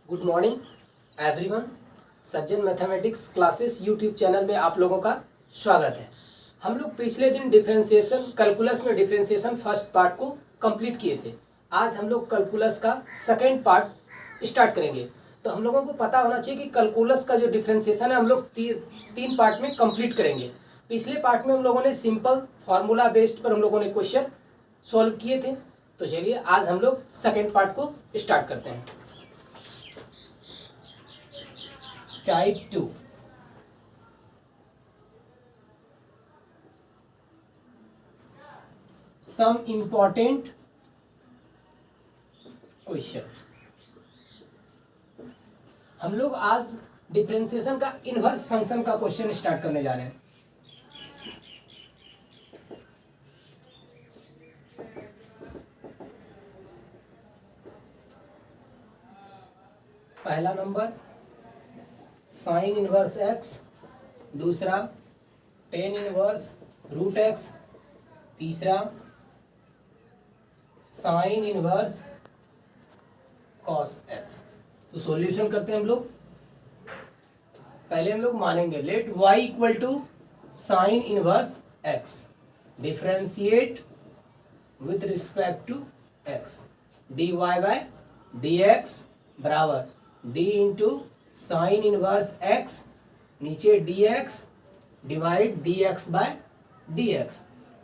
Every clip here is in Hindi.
Good morning everyone. सज्जन मैथमेटिक्स क्लासेस यूट्यूब चैनल में आप लोगों का स्वागत है। हम लोग पिछले दिन डिफरेंशिएशन कैलकुलस में डिफरेंशिएशन फर्स्ट पार्ट को कंप्लीट किए थे। आज हम लोग कैलकुलस का सेकेंड पार्ट स्टार्ट करेंगे। तो हम लोगों को पता होना चाहिए कि कैलकुलस का जो डिफरेंशिएशन है हम लोग तीन पार्ट में कंप्लीट करेंगे। पिछले पार्ट में हम लोगों ने सिंपल फार्मूला बेस्ड पर हम लोगों ने क्वेश्चन सॉल्व किए थे। तो चलिए आज हम लोग सेकेंड पार्ट को स्टार्ट करते हैं। Type 2 some important question. हम लोग आज डिफरेंशिएशन का इनवर्स फंक्शन का क्वेश्चन स्टार्ट करने जा रहे हैं। पहला नंबर साइन इनवर्स एक्स, दूसरा टेन इनवर्स रूट एक्स, तीसरा साइन इनवर्स कॉस एक्स। तो सॉल्यूशन करते हैं हम लोग। पहले हम लोग मानेंगे let y equal to sine inverse X, differentiate with respect to x, dy by dx बराबर d into sine inverse x, नीचे dx divide dx by dx।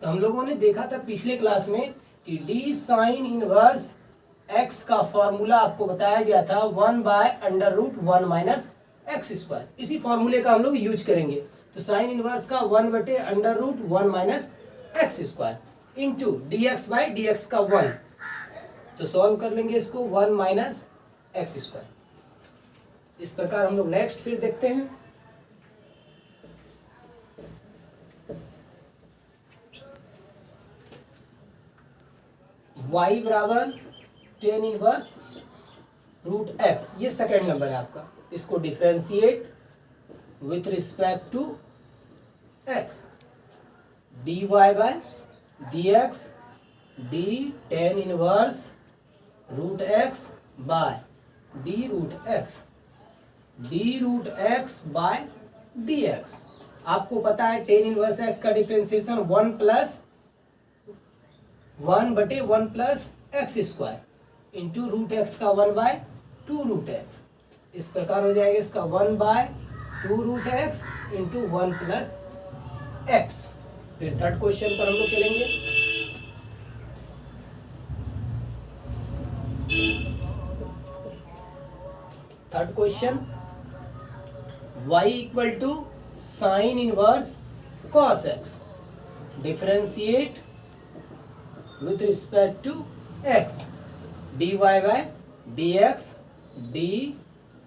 तो हम लोगों ने देखा था पिछले क्लास में कि d साइन इनवर्स x का फॉर्मूला आपको बताया गया था 1 by under root 1 minus x square. इसी फॉर्मूले का हम लोग यूज करेंगे। तो साइन इनवर्स का 1 बटे under root 1 minus x square into dx by dx का 1। तो सॉल्व कर लेंगे इसको 1 माइनस एक्स स्क्वायर। इस प्रकार हम लोग नेक्स्ट फिर देखते हैं। y बराबर टेन इनवर्स रूट x, ये सेकेंड नंबर है आपका। इसको differentiate with respect to x, dy by dx, d tan inverse root x by d root x, d root x by dx। आपको पता है टेन इनवर्स x का डिफरेंशिएशन 1 बटे 1 plus x square into root x का 1 बाय 2 रूट एक्स। इस प्रकार हो जाएगा इसका 1 by 2 root x into 1 plus X. फिर थर्ड क्वेश्चन पर हम लोग चलेंगे। Third question y equal to sine inverse cos X, differentiate with respect to x, dy by dx, d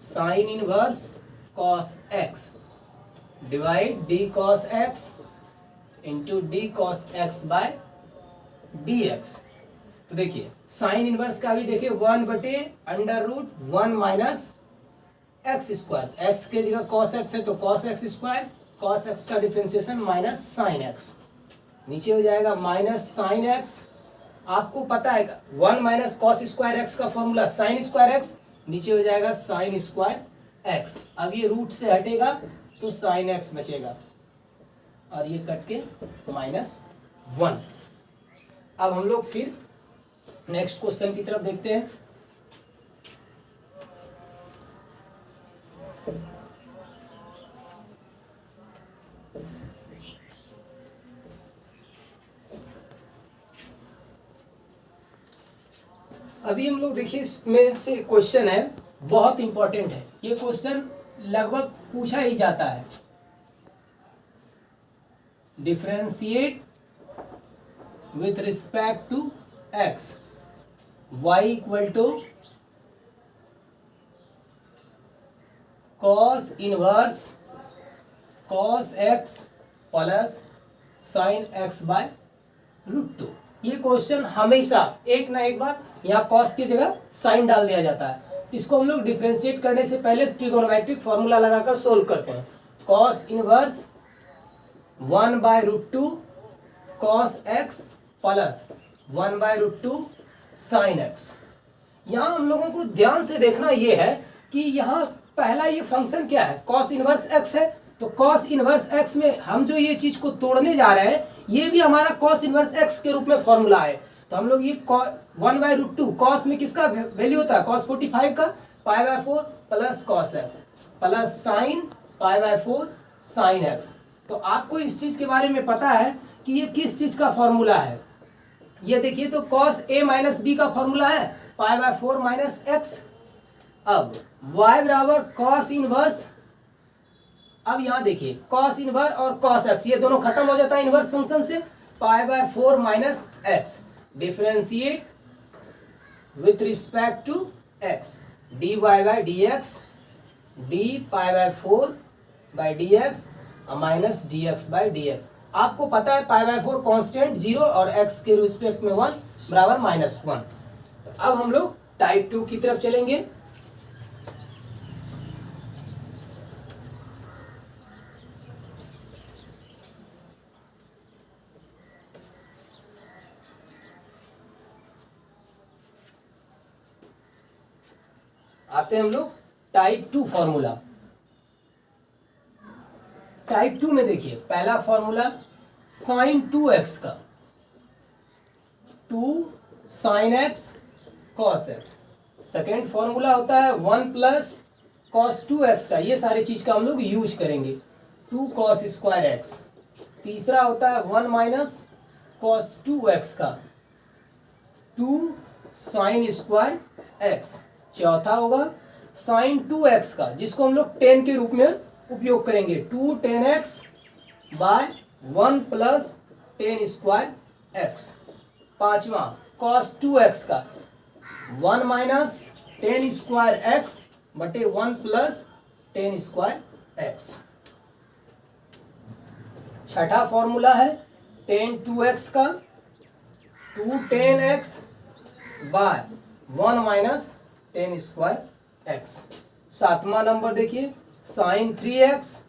sin inverse cos x divide d cos x into d cos x by dx। तो देखिए साइन इनवर्स का भी देखिए 1 बटे under root 1 minus x square. X के जगह cos x है तो cos x square, cos x का डिफरेंशिएशन माइनस साइन x, नीचे हो जाएगा माइनस साइन x। आपको पता है 1 माइनस कॉस स्क्वायर एक्स का फॉर्मूला साइन स्क्वायर एक्स, नीचे हो जाएगा साइन स्क्वायर एक्स। अब ये रूट से हटेगा तो साइन एक्स बचेगा और ये कट के -1। अब हम लोग फिर नेक्स्ट क्वेश्चन की तरफ देखते हैं। अभी हम लोग देखिए इसमें से क्वेश्चन है, बहुत इंपॉर्टेंट है ये क्वेश्चन, लगभग पूछा ही जाता है। Differentiate with respect to x, y equal to cos inverse cos x plus sine x by root 2। ये क्वेश्चन हमेशा एक ना एक बार यहाँ कॉस की जगह साइन डाल दिया जाता है। इसको हम लोग डिफरेंशिएट करने से पहले ट्रिगोनोमेट्रिक फॉर्मूला लगाकर सोल्व करते हैं। Cos inverse 1 by root 2 cos x plus 1 by root 2 sine X. यहाँ हम लोगों को ध्यान से देखना ये है कि यहाँ पहला ये फंक्शन क्या है, कॉस इनवर्स एक्स है। तो कॉस इनवर्स एक्स में हम जो ये चीज को तोड़ने जा रहे हैं ये भी हमारा कॉस इनवर्स एक्स के रूप में फॉर्मूला है। तो हम लोग ये 1/√2 कॉस में किसका वैल्यू होता है, cos 45 का π/4 plus cos x plus sine π/4 sine x. तो आपको इस चीज के बारे में पता है कि ये किस चीज का फॉर्मूला है। ये देखिए तो cos a माइनस बी का फॉर्मूला है π/4 माइनस एक्स। अब y बराबर कॉस इनवर्स, अब यहाँ देखिए cos इनवर्स और cos x ये दोनों खत्म हो जाता है इनवर्स फंक्शन से, π/4 minus x differentiate with respect to x dy by d x d π/4/dx minus dx by dx। आपको पता है π/4 कांस्टेंट 0 और x के रिस्पेक्ट में 1 बराबर -1। अब हम लोग टाइप 2 की तरफ चलेंगे। आते हैं हम लोग टाइप 2 फॉर्मूला। टाइप 2 में देखिए पहला फॉर्मूला साइन 2x का 2 sine x cos x। Second formula होता है 1 प्लस कॉस 2x का, ये सारी चीज का हम लोग यूज करेंगे 2 कॉस स्क्वायर x। तीसरा होता है 1 माइनस कॉस 2x का 2 साइन स्क्वायर x। चौथा होगा साइन 2x का जिसको हम लोग 10 के रूप में उपयोग करेंगे 2 10x by 1 plus 10 square x। पांचवा cos 2x का 1 माइनस 10 स्क्वायर x बटे 1 प्लस 10 स्क्वायर x। छठा फॉर्मूला है tan 2x का 2 10x by 1 minus 10 square x। सातवां नंबर देखिए sine 3x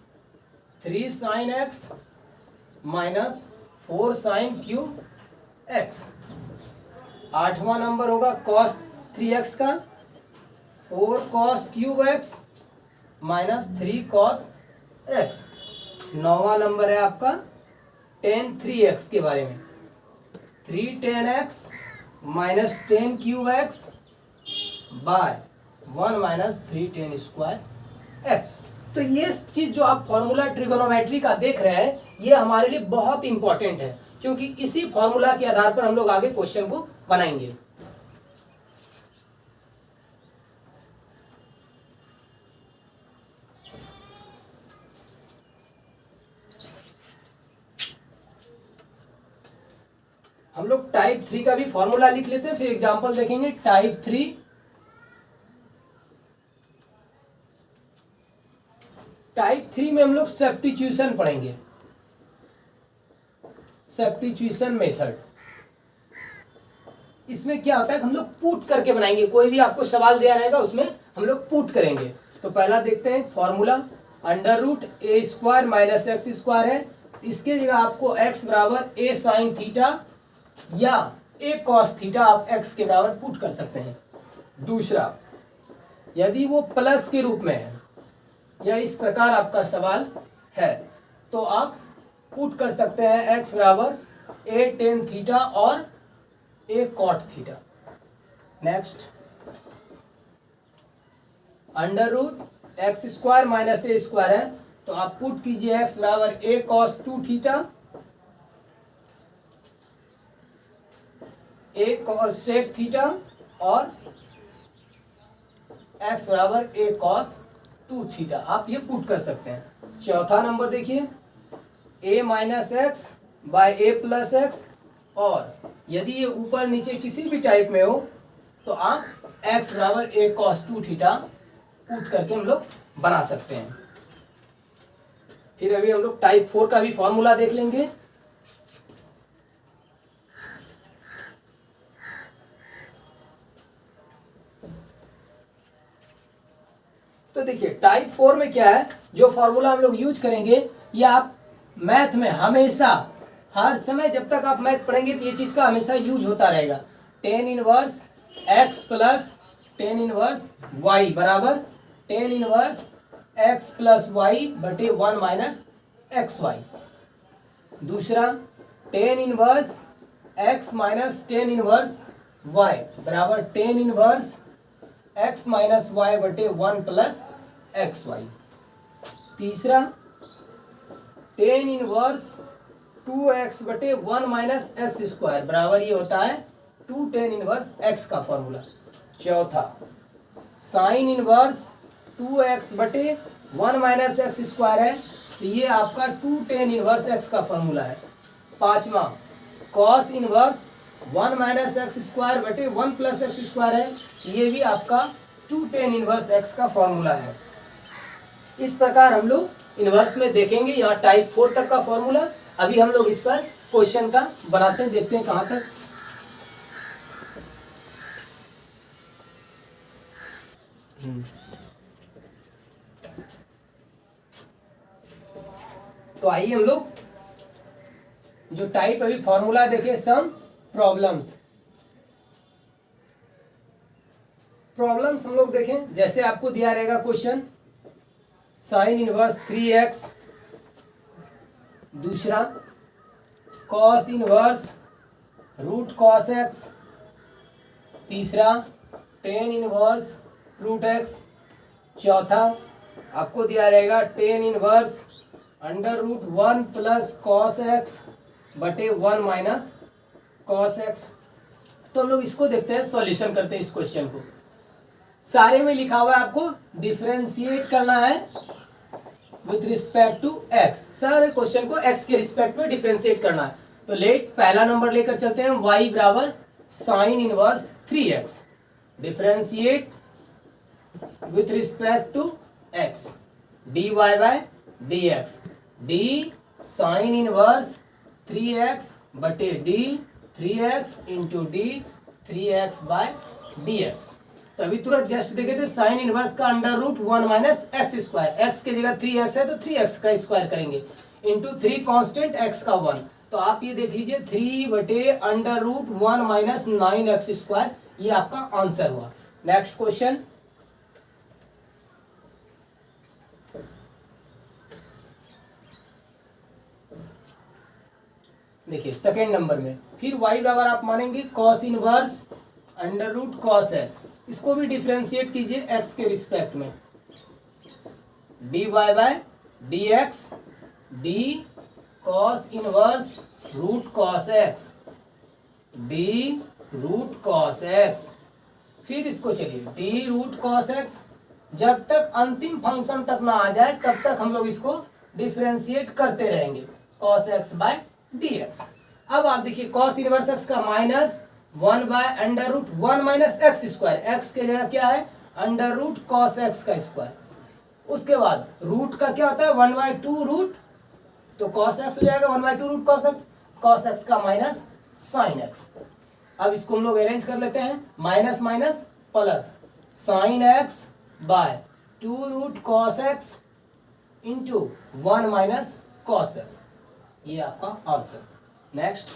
3 sine x minus 4 sine cube x। आठवां नंबर होगा cos 3x का 4 cos cube x minus 3 cos x। नौवां नंबर है आपका tan 3x के बारे में 3 tan x minus 10 cube x by 1 minus 3 tan square x। तो ये चीज जो आप फॉर्मूला ट्रिगोनोमेट्री का देख रहे हैं ये हमारे लिए बहुत इंपॉर्टेंट है क्योंकि इसी फॉर्मूला के आधार पर हम लोग आगे क्वेश्चन को बनाएंगे। हम लोग टाइप 3 का भी फॉर्मूला लिख लेते हैं फिर एग्जांपल देखेंगे। टाइप 3 में हम लोग सब्स्टिट्यूशन पढ़ेंगे, सब्स्टिट्यूशन मेथड। इसमें क्या होता है हम लोग पुट करके बनाएंगे, कोई भी आपको सवाल दिया रहेगा उसमें हम लोग पुट करेंगे। तो पहला देखते हैं formula √a² minus x square है। इसके जगह आपको x बराबर a साइन थीटा या a कॉस थीटा आप x के बराबर पुट कर सकते हैं। दूसरा यदि वो प्लस के रूप में है या इस प्रकार आपका सवाल है तो आप पुट कर सकते हैं x बराबर a टेन थीटा और a cot theta. Next √x² minus a square है तो आप पुट कीजिए x बराबर a cos 2 theta a cos sec theta और x बराबर a cos 2 थीटा। आप ये पुट कर सकते हैं। चौथा नंबर देखिए a minus X by a plus X, और यदि ये ऊपर नीचे किसी भी टाइप में हो तो आप x बराबर a cos 2 थीटा पुट करके हम लोग बना सकते हैं। फिर अभी हम लोग टाइप 4 का भी फॉर्मूला देख लेंगे। तो देखिए टाइप 4 में क्या है, जो फॉर्मूला हम लोग यूज करेंगे ये आप मैथ में हमेशा हर समय जब तक आप मैथ पढ़ेंगे तो ये चीज का हमेशा यूज होता रहेगा। tan inverse x plus tan inverse y बराबर tan inverse x plus y बटे 1 माइनस एक्स वाई। दूसरा tan inverse x minus tan inverse y बराबर tan inverse x minus y बटे 1 प्लस एक्स वाई। तीसरा टेन इनवर्स 2x बटे 1 माइनस एक्स स्क्वायर बराबर ये होता है 2 टेन इनवर्स x का फॉर्मूला। चौथा साइन इनवर्स 2x बटे 1 माइनस एक्स स्क्वायर है, तो ये आपका 2 टेन इनवर्स x का फॉर्मूला है। पांचवा cos inverse 1 minus x square बटे 1 प्लस एक्स स्क्वायर है, ये भी आपका 2 टेन इनवर्स x का फॉर्मूला है। इस प्रकार हम लोग इनवर्स में देखेंगे यहाँ टाइप 4 तक का फॉर्मूला। अभी हम लोग इस पर क्वेश्चन का बनाते हैं, देखते हैं कहाँ तक। तो आइए हम लोग जो टाइप अभी फॉर्मूला देखें, सम प्रॉब्लम्स हम लोग देखें। जैसे आपको दिया रहेगा क्वेश्चन साइन इनवर्स 3x, दूसरा cos inverse root cos X, तीसरा टेन इनवर्स रूट एक्स, चौथा आपको दिया रहेगा tan inverse under root 1 plus cos X बटे 1 माइनस कॉस एक्स। तो हम लोग इसको देखते हैं, सॉल्यूशन करते हैं इस क्वेश्चन को। सारे में लिखा हुआ है आपको डिफरेंशिएट करना है विथ रिस्पेक्ट टू एक्स। सारे क्वेश्चन को एक्स के रिस्पेक्ट में डिफरेंशिएट करना है। तो लेट पहला नंबर लेकर चलते हैं, y बराबर sine inverse 3x differentiate with respect to x dy by dx, d sine inverse 3x बटे d 3x into D 3x by dx। तो अभी तुरंत जस्ट देखे थे साइन इनवर्स का under root 1 minus x square, x की जगह 3x है तो 3x का स्क्वायर करेंगे इंटू 3 कांस्टेंट x का 1। तो आप ये देख लीजिए 3 बटे under root 1 minus 9x square, ये आपका आंसर हुआ। नेक्स्ट क्वेश्चन देखिए सेकेंड नंबर में फिर y बराबर आप मानेंगे cos inverse under root cos x, इसको भी डिफरेंशिएट कीजिए x के रिस्पेक्ट में, dy by dx d cos inverse root cos x d root cos x. फिर इसको चलिए d रूट कॉस एक्स, जब तक अंतिम फंक्शन तक ना आ जाए तब तक हम लोग इसको डिफरेंशिएट करते रहेंगे कॉस एक्स बाय dx। अब आप देखिए कॉस इनवर्स एक्स का minus 1 by under root 1 minus x square, x के जगह क्या है अंडर रूट कॉस एक्स का स्क्वायर। उसके बाद रूट का क्या होता है 1 बाय 2 रूट, तो कॉस एक्स हो जाएगा 1 बाय 2 रूट कॉस एक्स का माइनस साइन एक्स। अब इसको हम लोग अरेंज कर लेते हैं, minus minus plus sine x by 2 root cos x into 1 minus cos x, ये आपका आंसर। नेक्स्ट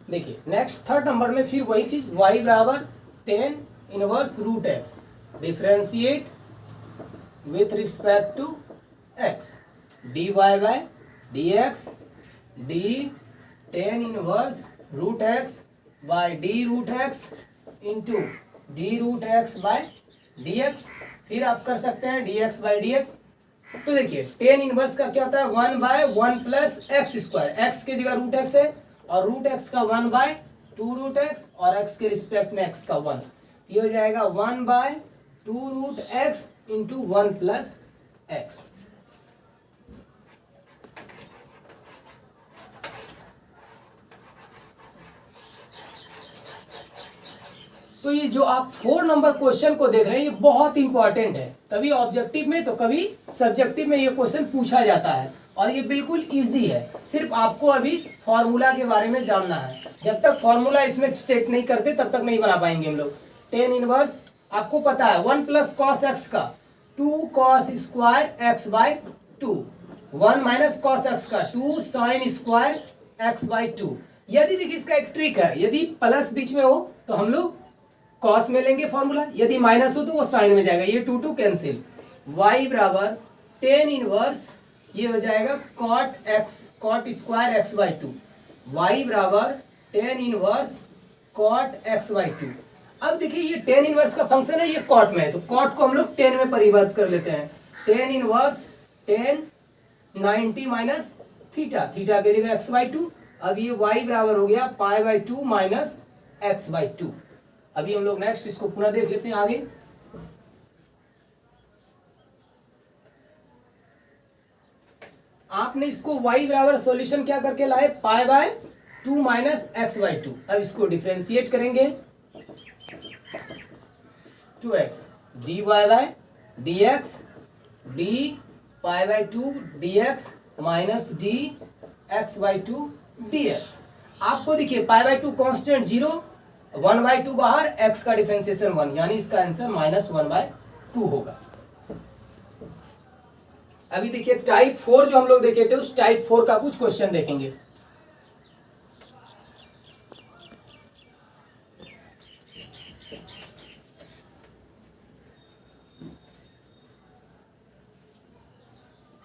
देखिए नेक्स्ट थर्ड नंबर में फिर वही चीज y बराबर 10 inverse root x differentiate with respect to x dy by dx d 10 inverse root x by d root x into d root x by dx। फिर आप कर सकते हैं dx बाय dx। तो देखिए 10 इनवर्स का क्या होता है 1 by 1 plus x square, x की जगह रूट एक्स है और रूट एक्स का 1 बाय 2 रूट एक्स और एक्स के रिस्पेक्ट में एक्स का 1, ये हो जाएगा 1 by 2 root x into 1 plus x. तो ये जो आप 4 नंबर क्वेश्चन को देख रहे हैं ये बहुत इंपॉर्टेंट है, कभी ऑब्जेक्टिव में तो कभी सब्जेक्टिव में ये क्वेश्चन पूछा जाता है और ये बिल्कुल इजी है। सिर्फ आपको अभी फॉर्मूला के बारे में जानना है, जब तक फॉर्मूला इसमें सेट नहीं करते तब तक नहीं बना पाएंगे हम लोग। 10 इनवर्स आपको पता है 1 प्लस कॉस एक्स का 2 cos square x by 2, 1 minus cos x का 2 साइन स्क्वायर एक्स बाई 2। यदि देखिए इसका एक ट्रिक है, यदि प्लस बीच में हो तो हम लोग कॉस में लेंगे फॉर्मूला, यदि माइनस हो तो वो साइन में जाएगा, ये 2 कैंसिल। y बराबर टेन इनवर्स ये हो जाएगा cot x cot square x by 2। Y बराबर tan inverse cot x by 2। अब देखिए ये टेन इनवर्स का फंक्शन है, ये कॉट में है, तो कॉट को हम लोग टेन में परिवर्तित कर लेते हैं। Tan inverse tan 90 minus theta, theta की जगह एक्स बाई 2। अब ये y बराबर हो गया pi by 2 minus x by 2। अभी हम लोग नेक्स्ट इसको पुनः देख लेते हैं आगे। आपने इसको y बराबर सॉल्यूशन क्या करके लाए, pi by 2 minus x by 2। अब इसको डिफ्रेंशिएट करेंगे, 2x dy by dx d pi by 2 dx minus d x by 2 dx। आपको देखिए पाई बाय 2 कॉन्स्टेंट 0, 1 बाई 2 बाहर, x का डिफ्रेंशिएशन 1, यानी इसका आंसर माइनस 1 बाय 2 होगा। अभी देखिए टाइप 4 जो हम लोग देखे थे, उस टाइप 4 का कुछ क्वेश्चन देखेंगे।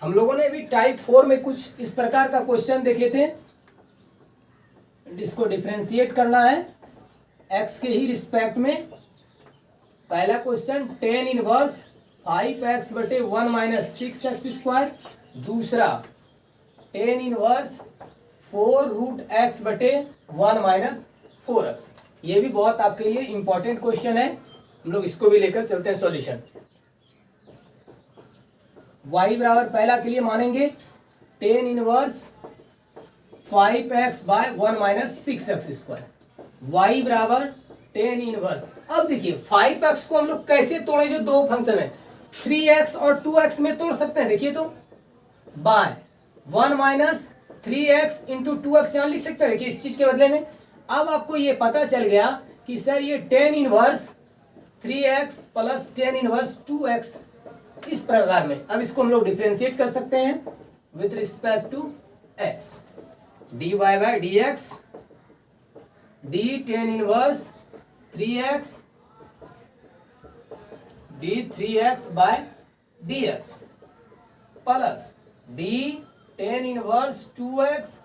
हम लोगों ने अभी टाइप 4 में कुछ इस प्रकार का क्वेश्चन देखे थे। इसको डिफरेंशिएट करना है x के ही रिस्पेक्ट में। पहला क्वेश्चन टेन इनवर्स 5x बटे 1 माइनस 6x स्क्वायर। दूसरा टेन इनवर्स 4 रूट x बटे 1 माइनस 4x। ये भी बहुत आपके लिए इंपॉर्टेंट क्वेश्चन है, हम लोग इसको भी लेकर चलते हैं सॉल्यूशन। y बराबर पहला के लिए मानेंगे tan inverse 5x by 1 minus 6x square. y बराबर टेन इनवर्स। अब देखिए 5x को हम लोग कैसे तोड़े, जो दो फंक्शन है 3x और 2x में तोड़ सकते हैं। देखिए तो bye 1 minus 3x into 2x यहाँ लिख सकते हैं। देखिए इस चीज के बदले में अब आपको ये पता चल गया कि सर ये ten inverse 3x plus ten inverse 2x इस प्रकार में। अब इसको हम लोग डिफरेंशिएट कर सकते हैं with respect to x। dy by dx d tan inverse 3x d 3x by dx plus d tan inverse 2x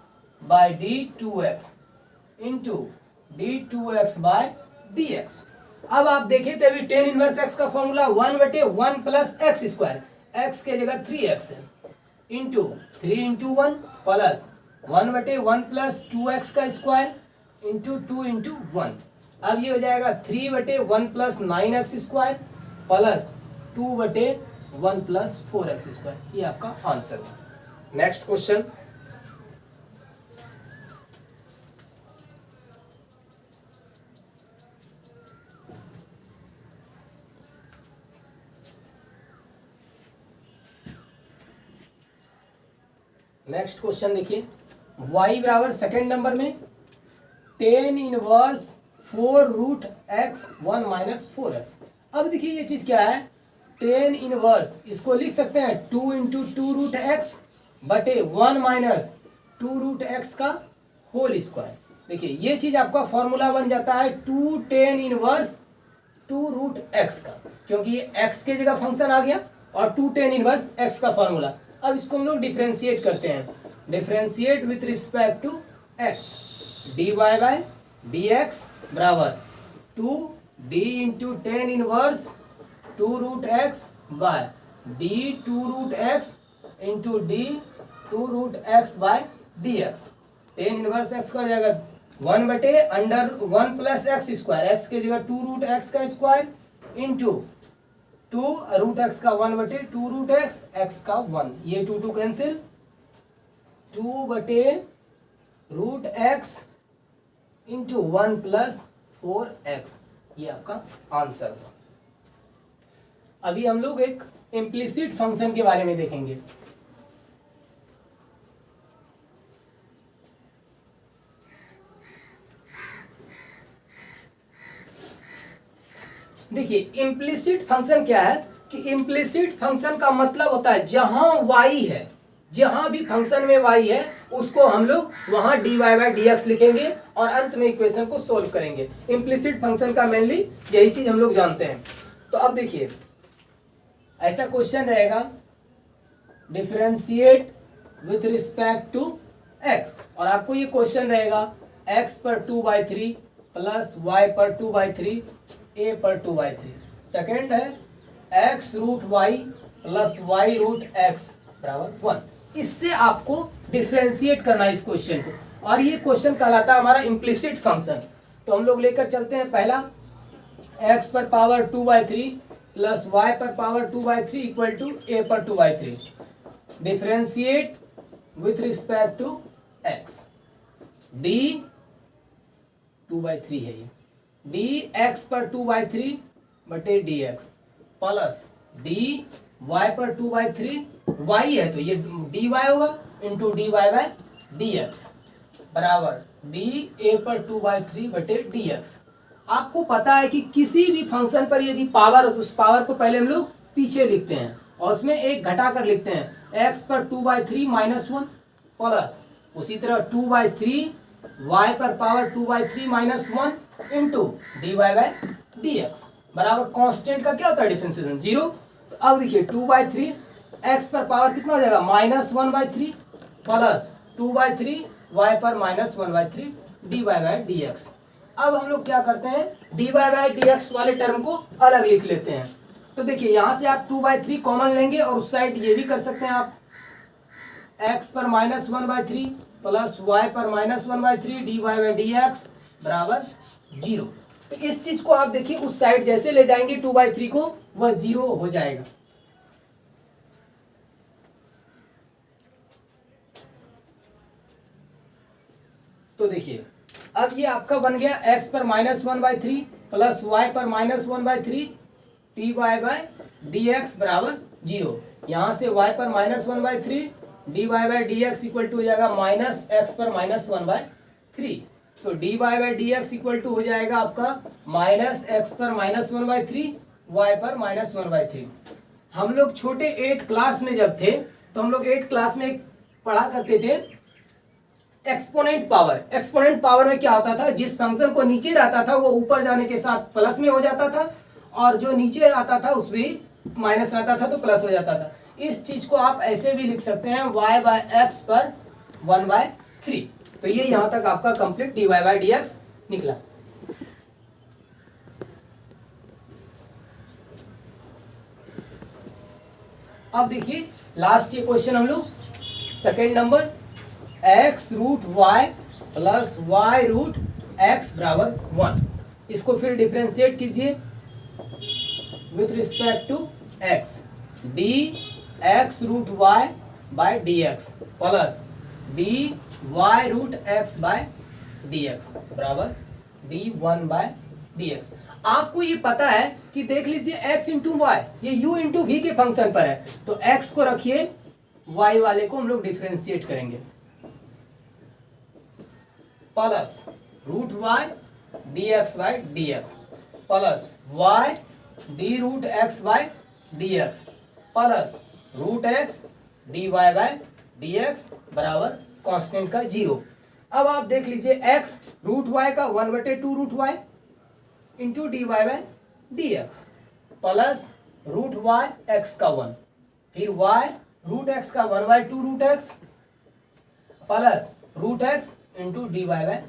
by d 2x into d 2x by dx। अब आप देखें तो अभी टेन इनवर्स x का फॉर्मूला 1 बटे 1 प्लस एक्स स्क्वायर, x के जगह 3x है, इंटू 3 इंटू 1 प्लस 1 बटे 1 प्लस 2x का स्क्वायर इंटू 2 इंटू 1। अब ये हो जाएगा 3 बटे 1 प्लस 9x स्क्वायर प्लस 2 बटे 1 प्लस 4x स्क्वायर। ये आपका आंसर है। नेक्स्ट क्वेश्चन, नेक्स्ट क्वेश्चन देखिए y बराबर सेकेंड नंबर में tan inverse 4 root x 1 minus 4x। अब देखिए ये चीज क्या है, टेन इनवर्स इसको लिख सकते हैं 2 इंटू 2 रूट एक्स बटे 1 माइनस 2 रूट एक्स का होल स्क्वायर। देखिए ये चीज आपका फॉर्मूला बन जाता है 2 टेन इनवर्स 2 रूट एक्स का, क्योंकि ये x के जगह फंक्शन आ गया और 2 टेन इनवर्स x का फॉर्मूला। अब इसको हम लोग डिफरेंशिएट करते हैं, differentiate with respect to x। dy by dx बराबर 2 d into tan inverse 2 root x by d 2 root x into d 2 root x by dx। Tan inverse x का हो जाएगा 1 बटे under 1 plus x square, x के जगह 2 रूट x का स्क्वायर इंटू 2 रूट x का 1 बटे 2 रूट x का 1। ये 2 कैंसिल, 2 बटे root x into 1 plus 4x। ये आपका आंसर हुआ। अभी हम लोग एक इम्प्लिसिट फंक्शन के बारे में देखेंगे। देखिए इम्प्लिसिट फंक्शन क्या है कि इम्प्लिसिट फंक्शन का मतलब होता है जहां y है जहां भी फंक्शन में y है उसको हम लोग वहां dy बाई dx लिखेंगे और अंत में इक्वेशन को सोल्व करेंगे। इम्प्लिसिट फंक्शन का मेनली यही चीज हम लोग जानते हैं। तो अब देखिए ऐसा क्वेश्चन रहेगा, differentiate with respect to x, और आपको ये क्वेश्चन रहेगा x पर 2/3 प्लस y पर 2/3 a पर 2/3। सेकेंड है x root y plus y root x बराबर 1। इससे आपको डिफरेंशिएट करना है इस क्वेश्चन को, और ये क्वेश्चन कहलाता है हमारा इम्प्लिसिट फंक्शन। तो हम लोग लेकर चलते हैं पहला, x पर पावर 2/3 प्लस y पर पावर 2/3 इक्वल टू a पर 2/3। Differentiate with respect to x, d 2/3 है ये, dx पर 2/3 बटे dx प्लस dy पर 2/3 y है तो ये dy होगा इंटू dy बाय dx बराबर da पर 2/3 बटे dx। आपको पता है कि किसी भी फंक्शन पर यदि पावर हो तो उस पावर को पहले हम लोग पीछे लिखते हैं और उसमें एक घटा कर लिखते हैं। x पर 2/3 माइनस 1 प्लस उसी तरह 2/3 y पर power 2/3 minus 1 into dy by dx बराबर कांस्टेंट का क्या होता है डिफरेंशिएशन 0। तो अब देखिए 2/3 x पर पावर कितना हो जाएगा -1/3 प्लस 2/3 y पर -1/3 dy बाय dx। अब हम लोग क्या करते हैं, dy बाय dx वाले टर्म को अलग लिख लेते हैं। तो देखिए यहां से आप 2/3 कॉमन लेंगे और उस साइड ये भी कर सकते हैं आप, x पर -1/3 प्लस y पर -1/3 dy बाय dx बराबर 0। तो इस चीज को आप देखिए उस साइड जैसे ले जाएंगे 2/3 को वह 0 हो जाएगा। तो देखिए अब ये आपका बन गया x पर -1/3 प्लस y पर -1/3 dy बाय dx बराबर 0। यहां से y पर -1/3 dy by dx equal to हो जाएगा -x पर -1/3। तो dy by dx equal to हो जाएगा आपका -x पर -1/3 y पर -1/3। हम लोग छोटे 8 क्लास में जब थे तो हम लोग 8 क्लास में पढ़ा करते थे एक्सपोनेंट पावर। एक्सपोनेंट पावर में क्या होता था, जिस फंक्शन को नीचे रहता था वो ऊपर जाने के साथ प्लस में हो जाता था और जो नीचे आता था उसमें माइनस रहता था तो प्लस हो जाता था। इस चीज को आप ऐसे भी लिख सकते हैं y बाय एक्स पर 1/3। तो ये यहां तक आपका कंप्लीट dy बाय dx निकला। अब देखिए लास्ट ये क्वेश्चन हम लोग second number, x root y plus y root x बराबर 1। इसको फिर डिफरेंशिएट कीजिए with respect to x, d x root y by d x plus d y root x by d x बराबर d1 बाय डी एक्स। आपको ये पता है कि देख लीजिए x इंटू वाई ये u इंटू v के फंक्शन पर है, तो x को रखिए y वाले को हम लोग डिफरेंशिएट करेंगे plus root y d x by d x plus y d root x by d x plus root x d y by d x बराबर कांस्टेंट का 0। अब आप देख लीजिए x रूट वाई का 1/2 root y into d y by d x plus root y x का 1, फिर y रूट एक्स का 1/2 root x plus root x into d y by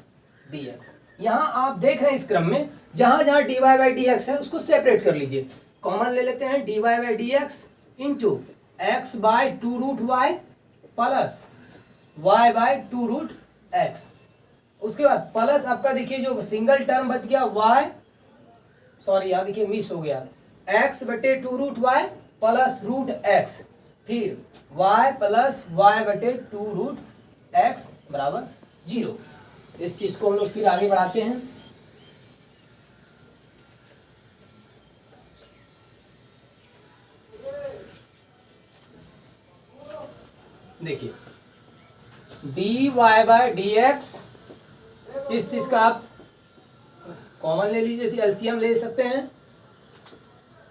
d x. यहां आप देख रहे हैं इस क्रम में जहां जहां d y by d x है उसको सेपरेट कर लीजिए। कॉमन ले लेते हैं d y by d x into x by 2 root y plus y by 2 root x. उसके बाद प्लस आपका देखिए जो सिंगल टर्म बच गया y, सॉरी यहाँ देखिए मिस हो गया, x बटे 2 root y plus root x, फिर y प्लस वाई बटे 2 रूट एक्स बराबर 0। इस चीज को हम लोग फिर आगे बढ़ाते हैं। देखिए d y by d x, इस चीज का आप कॉमन ले लीजिए, एलसीएम ले सकते हैं,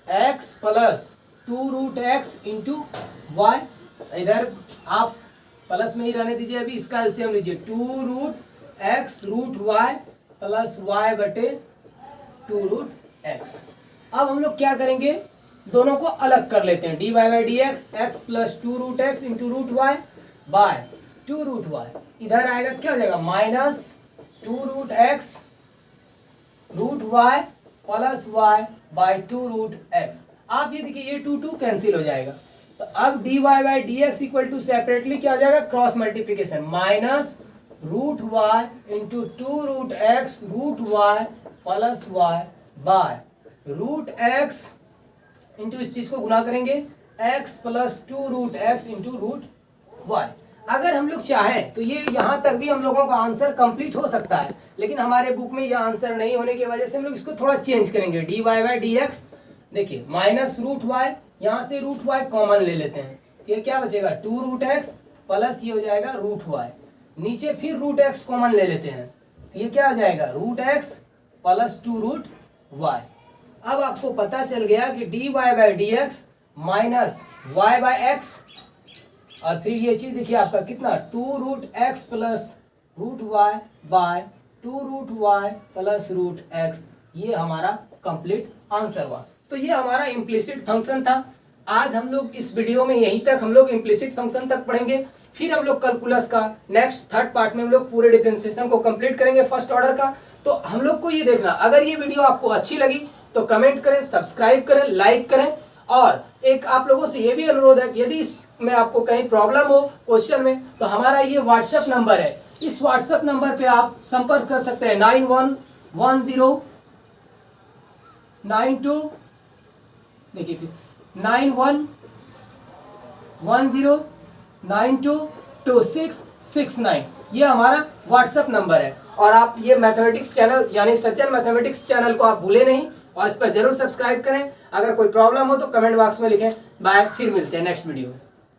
x plus 2 root x into y इधर आप प्लस में ही रहने दीजिए, अभी इसका एलसीएम लीजिए 2 root x root y plus y बटे 2 रूट एक्स। अब हम लोग क्या करेंगे, दोनों को अलग कर लेते हैं, d y by d x, x plus 2 root x into root y by 2 root y. इधर आएगा क्या हो जाएगा minus 2 root x root y plus y by 2 root x. आप ये देखिए ये 2 कैंसिल हो जाएगा, तो अब d y by d x equal to separately क्या हो जाएगा cross multiplication minus root y into 2 root x root y plus y by root x into इस चीज को गुना करेंगे x plus 2 root x into root y. अगर हम लोग चाहें तो ये यहाँ तक भी हम लोगों का आंसर कंप्लीट हो सकता है, लेकिन हमारे बुक में ये आंसर नहीं होने की वजह से हम लोग इसको थोड़ा चेंज करेंगे। D y by d x देखिए माइनस रूट वाई, यहाँ से रूट वाई कॉमन ले लेते हैं, ये क्या बचेगा 2 रूट एक्स प्लस ये हो जाएगा रूट वाई, नीचे फिर रूट एक्स कॉमन ले लेते हैं, तो ये क्या हो जाएगा root x plus 2 root y. अब आपको पता चल गया कि d y by d x minus y by x, और फिर ये चीज देखिए आपका कितना 2 root x plus root y by 2 root y plus root x, ये हमारा कंप्लीट आंसर हुआ। तो ये हमारा इम्प्लिसिट फंक्शन था। आज हम लोग इस वीडियो में यहीं तक हम लोग इम्प्लिसिट फंक्शन तक पढ़ेंगे, फिर हम लोग कैलकुलस का नेक्स्ट थर्ड पार्ट में हम लोग पूरे डिफरेंशिएशन को कंप्लीट करेंगे फर्स्ट ऑर्डर का। तो हम लोग को ये देखना, अगर ये वीडियो आपको अच्छी लगी तो कमेंट करें, सब्सक्राइब करें, लाइक करें, और एक आप लोगों से ये भी अनुरोध है कि यदि इसमें आपको कहीं प्रॉब्लम हो क्वेश्चन में तो हमारा ये व्हाट्सएप नंबर है, इस व्हाट्सएप नंबर पे आप संपर्क कर सकते हैं 911092 देखिए 9110922669, ये हमारा व्हाट्सएप नंबर है। और आप ये मैथमेटिक्स चैनल यानी सज्जन मैथमेटिक्स चैनल को आप भूले नहीं और इस पर जरूर सब्सक्राइब करें। अगर कोई प्रॉब्लम हो तो कमेंट बॉक्स में लिखें। बाय, फिर मिलते हैं नेक्स्ट वीडियो में।